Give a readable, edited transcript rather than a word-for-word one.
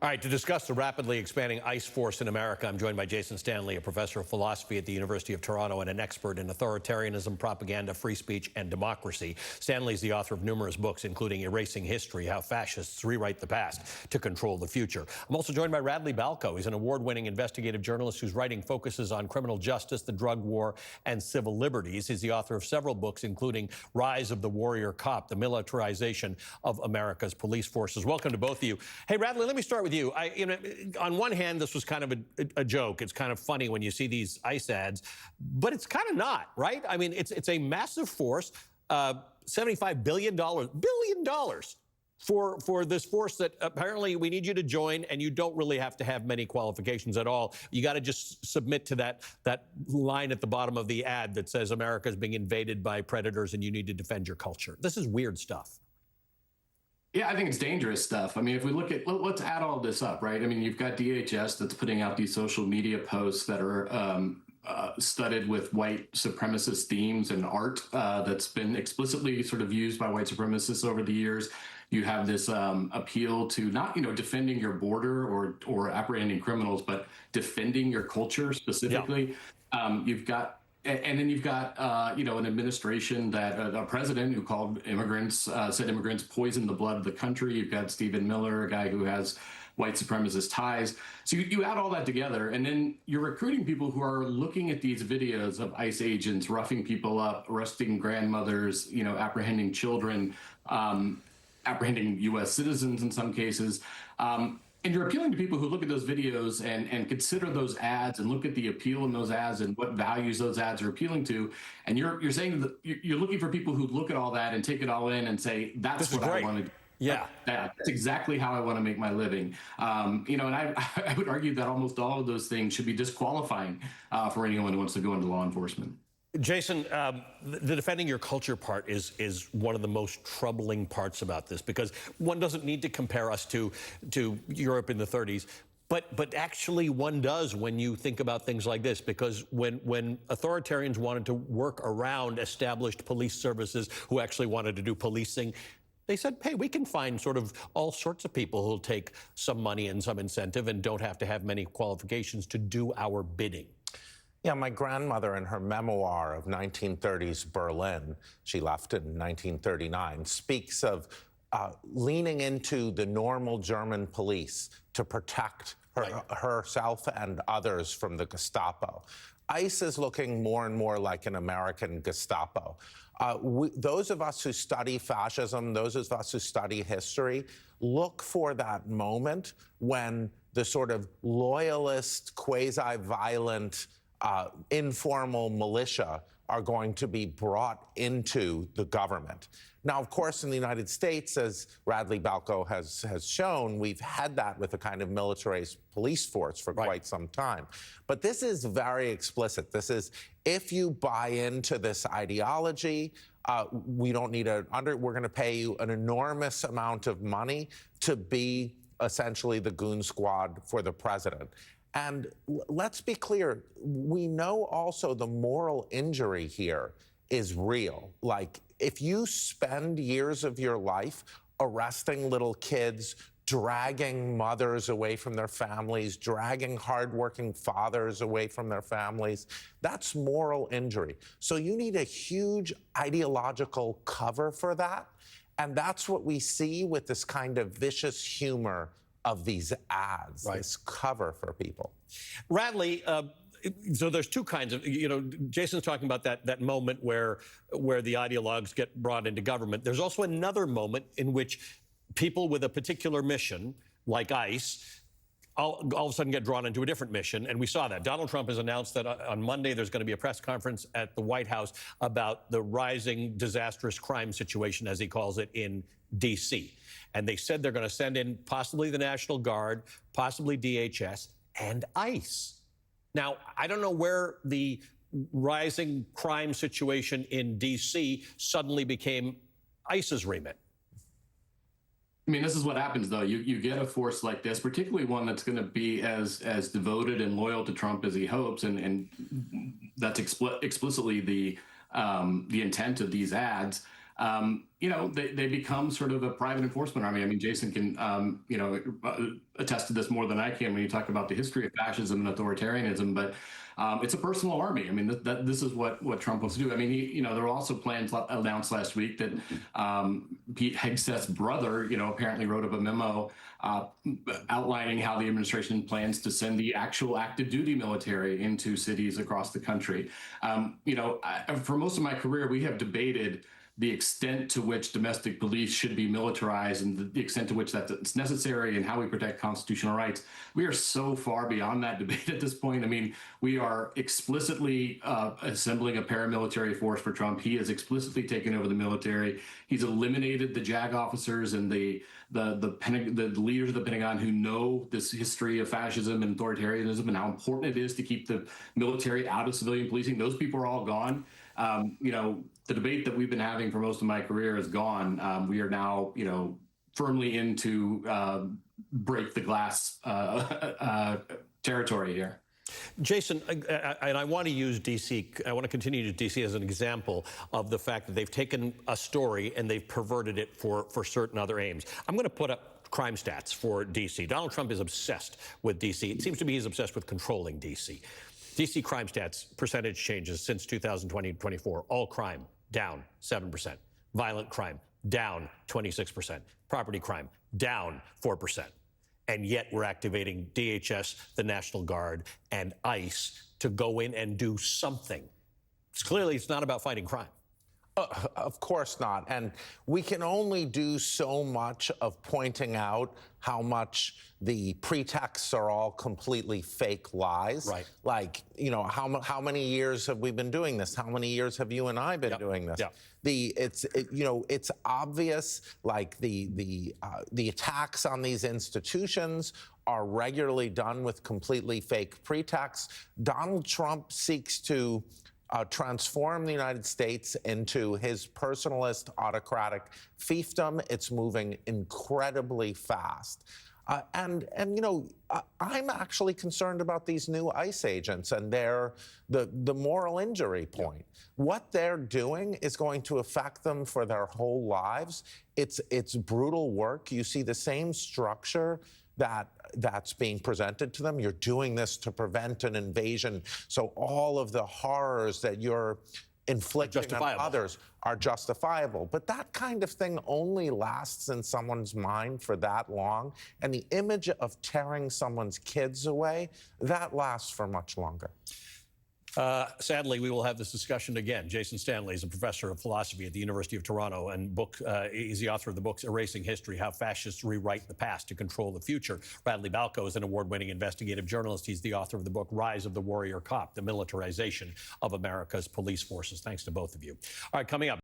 All right, to discuss the rapidly expanding ICE force in America, I'm joined by Jason Stanley, a professor of philosophy at the University of Toronto and an expert in authoritarianism, propaganda, free speech, and democracy. Stanley is the author of numerous books, including Erasing History, How Fascists Rewrite the Past to Control the Future. I'm also joined by Radley Balko. He's an award-winning investigative journalist whose writing focuses on criminal justice, the drug war, and civil liberties. He's the author of several books, including Rise of the Warrior Cop, the Militarization of America's Police Forces. Welcome to both of you. Hey, Radley, let me start with you. On one hand, this was kind of a joke. It's kind of funny when you see these ICE ads, but it's kind of not, right? I mean, it's a massive force, $75 billion for this force that apparently we need you to join, and you don't really have to have many qualifications at all. You got to just submit to that line at the bottom of the ad that says America is being invaded by predators and you need to defend your culture. This is weird stuff. Yeah, I think it's dangerous stuff. I mean, if we look at, let's add all this up, right? I mean, you've got DHS that's putting out these social media posts that are studded with white supremacist themes and art that's been explicitly sort of used by white supremacists over the years. You have this appeal to not, defending your border or apprehending criminals, but defending your culture specifically. Yeah. And then you've got, an administration that a president who called immigrants, said immigrants poison the blood of the country. You've got Stephen Miller, a guy who has white supremacist ties. So you add all that together, and then you're recruiting people who are looking at these videos of ICE agents roughing people up, arresting grandmothers, apprehending children, apprehending U.S. citizens in some cases. And you're appealing to people who look at those videos and consider those ads and look at the appeal in those ads and what values those ads are appeling to. And you're saying that you're looking for people who look at all that and take it all in and say, that's what I want to do. Yeah, that's exactly how I want to make my living. And I would argue that almost all of those things should be disqualifying for anyone who wants to go into law enforcement. Jason, the defending your culture part is one of the most troubling parts about this, because one doesn't need to compare us to Europe in the 30s, but actually one does when you think about things like this, because when authoritarians wanted to work around established police services who actually wanted to do policing, they said, hey, we can find sort of all sorts of people who'll take some money and some incentive and don't have to have many qualifications to do our bidding. Yeah, my grandmother in her memoir of 1930s Berlin, she left in 1939, speaks of leaning into the normal German police to protect herself and others from the Gestapo. ICE is looking more and more like an American Gestapo. Those of us who study fascism, those of us who study history, look for that moment when the sort of loyalist, quasi-violent, informal militia are going to be brought into the government. Now, of course, in the United States, as Radley Balko has shown, we've had that with a kind of militarized police force for quite some time. But this is very explicit. This is, if you buy into this ideology, we don't need we're going to pay you an enormous amount of money to be essentially the goon squad for the president. And let's be clear, we know also the moral injury here is real. Like, if you spend years of your life arresting little kids, dragging mothers away from their families, dragging hardworking fathers away from their families, that's moral injury. So you need a huge ideological cover for that. And that's what we see with this kind of vicious humor of these ads, this cover for people. Radley, so there's two kinds of, Jason's talking about that moment where the ideologues get brought into government. There's also another moment in which people with a particular mission, like ICE, all of a sudden get drawn into a different mission, and we saw that. Donald Trump has announced that on Monday there's going to be a press conference at the White House about the rising disastrous crime situation, as he calls it, in D.C. And they said they're going to send in possibly the National Guard, possibly DHS, and ICE. Now, I don't know where the rising crime situation in D.C. suddenly became ICE's remit. I mean, this is what happens, though. You get a force like this, particularly one that's going to be as devoted and loyal to Trump as he hopes, and that's explicitly the intent of these ads. they become sort of a private enforcement army. I mean, Jason can, attest to this more than I can when you talk about the history of fascism and authoritarianism, but it's a personal army. I mean, this is what Trump wants to do. I mean, there were also plans announced last week that Pete Hegseth's brother, apparently wrote up a memo outlining how the administration plans to send the actual active duty military into cities across the country. For most of my career, we have debated the extent to which domestic police should be militarized and the extent to which that's necessary and how we protect constitutional rights. We are so far beyond that debate at this point. I mean, we are explicitly assembling a paramilitary force for Trump. He has explicitly taken over the military. He's eliminated the JAG officers and the leaders of the Pentagon who know this history of fascism and authoritarianism and how important it is to keep the military out of civilian policing. Those people are all gone. The debate that we've been having for most of my career is gone. We are now, firmly into break the glass territory here. Jason, and I want to use D.C., I want to continue to use D.C. as an example of the fact that they've taken a story and they've perverted it for certain other aims. I'm going to put up crime stats for D.C. Donald Trump is obsessed with D.C. It seems to me he's obsessed with controlling D.C. D.C. crime stats, percentage changes since 2020-24. All crime, down 7%. Violent crime, down 26%. Property crime, down 4%. And yet we're activating DHS, the National Guard, and ICE to go in and do something. Clearly, it's not about fighting crime. Of course not. And we can only do so much of pointing out how much the pretexts are all completely fake lies. Right. Like, how many years have we been doing this? How many years have you and I been doing this? It's obvious, like the attacks on these institutions are regularly done with completely fake pretexts. Donald Trump seeks to transform the United States into his personalist autocratic fiefdom. It's moving incredibly fast. I'm actually concerned about these new ICE agents and the moral injury point. What they're doing is going to affect them for their whole lives. It's brutal work. You see the same structure that's being presented to them. You're doing this to prevent an invasion. So all of the horrors that you're inflicting on others are justifiable. But that kind of thing only lasts in someone's mind for that long. And the image of tearing someone's kids away, that lasts for much longer. Sadly, we will have this discussion again. Jason Stanley is a professor of philosophy at the University of Toronto and he's the author of the books Erasing History, How Fascists Rewrite the Past to Control the Future. Bradley Balco is an award-winning investigative journalist. He's the author of the book Rise of the Warrior Cop, The Militarization of America's Police Forces. Thanks to both of you. All right, coming up.